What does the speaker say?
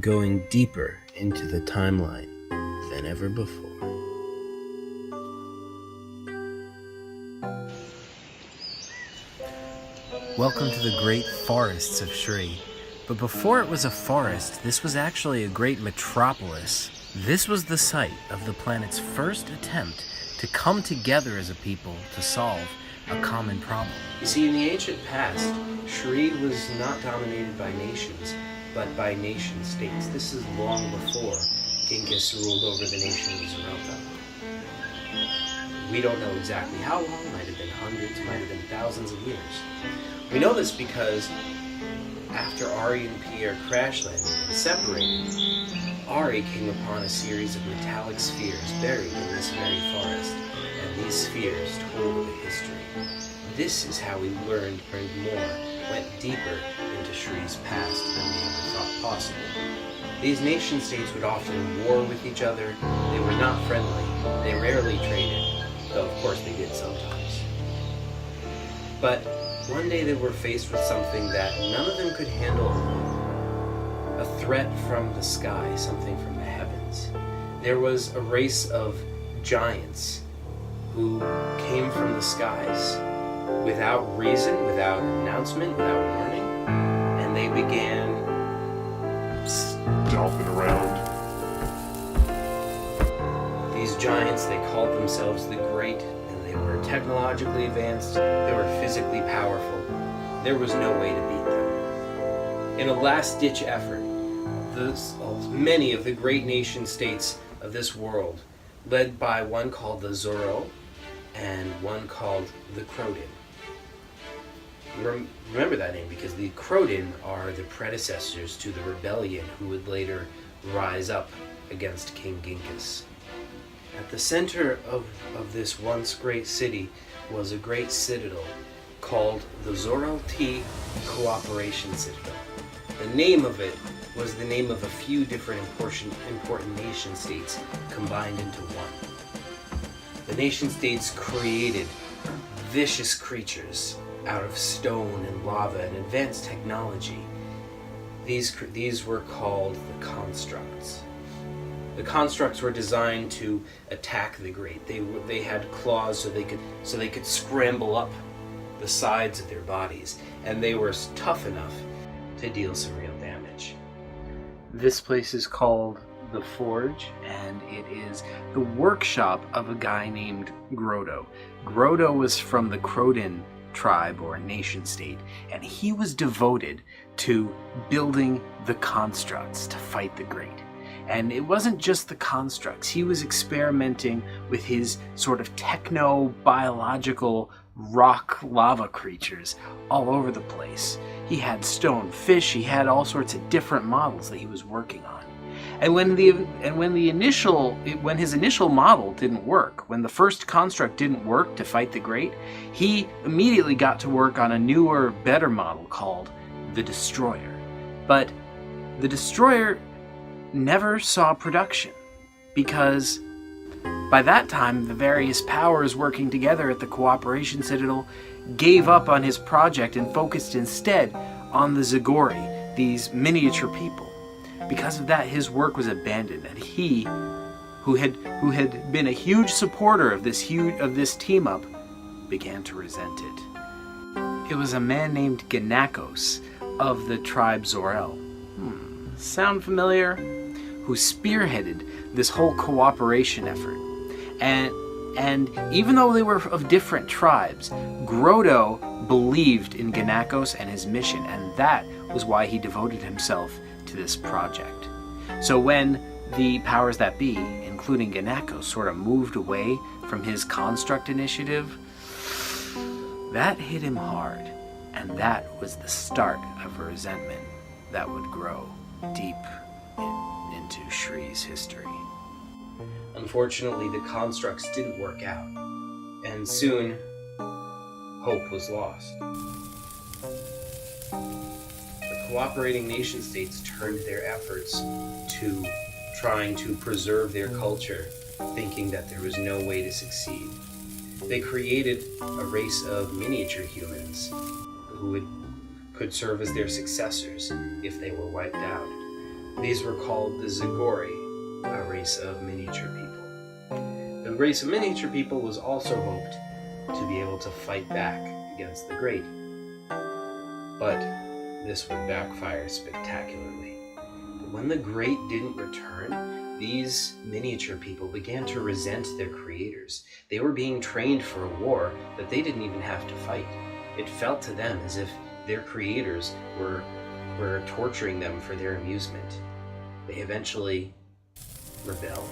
going deeper into the timeline than ever before. Welcome to the great forests of Shri. But before it was a forest, this was actually a great metropolis. This was the site of the planet's first attempt to come together as a people to solve a common problem. You see, in the ancient past, Shri was not dominated by nations, but by nation states. This is long before Ginkus ruled over the nation of Zarelta. We don't know exactly how long, might have been hundreds, might have been thousands of years. We know this because after Ari and Pierre crash landed and separated, Ari came upon a series of metallic spheres buried in this very forest, and these spheres told of a history. This is how we learned more, went deeper into Shri's past than we ever thought possible. These nation-states would often war with each other. They were not friendly. They rarely traded, though of course they did sometimes. But one day they were faced with something that none of them could handle alone. A threat from the sky, something from the heavens. There was a race of giants who came from the skies without reason, without announcement, without warning, and they began stalking around. These giants, they called themselves the Great, and they were technologically advanced, they were physically powerful. There was no way to beat them. In a last-ditch effort, many of the great nation-states of this world, led by one called the Zoro and one called the Crodin. Remember that name because the Crodin are the predecessors to the rebellion who would later rise up against King Ginkus. At the center of this once great city was a great citadel called the Zoro-T Cooperation Citadel. The name of it was the name of a few different important nation states combined into one. The nation states created vicious creatures out of stone and lava and advanced technology. These were called the constructs. The constructs were designed to attack the great. They had claws so they could scramble up the sides of their bodies, and they were tough enough to deal some real damage. This place is called the Forge, and it is the workshop of a guy named Grodo. Grodo was from the Crodin tribe or nation state, and he was devoted to building the constructs to fight the great. And it wasn't just the constructs. He was experimenting with his sort of techno-biological rock lava creatures all over the place. He had stone fish, he had all sorts of different models that he was working on. And when his initial model didn't work, when the first construct didn't work to fight the great, he immediately got to work on a newer, better model called the Destroyer. But the Destroyer never saw production because by that time the various powers working together at the Cooperation Citadel gave up on his project and focused instead on the Zagori, these miniature people. Because of that, his work was abandoned, and he, who had been a huge supporter of this team up, began to resent it. It was a man named Ginkus of the tribe Zorel. Sound familiar? Who spearheaded this whole cooperation effort. And even though they were of different tribes, Grodo believed in Ginkus and his mission, and that was why he devoted himself to this project. So when the powers that be, including Ginkus, sort of moved away from his construct initiative, that hit him hard, and that was the start of a resentment that would grow deep into Shri's history. Unfortunately, the constructs didn't work out, and soon hope was lost. The cooperating nation-states turned their efforts to trying to preserve their culture, thinking that there was no way to succeed. They created a race of miniature humans who could serve as their successors if they were wiped out. These were called the Zagori, a race of miniature people. The race of miniature people was also hoped to be able to fight back against the Great. But this would backfire spectacularly. When the Great didn't return, these miniature people began to resent their creators. They were being trained for a war that they didn't even have to fight. It felt to them as if their creators were torturing them for their amusement. They eventually rebelled.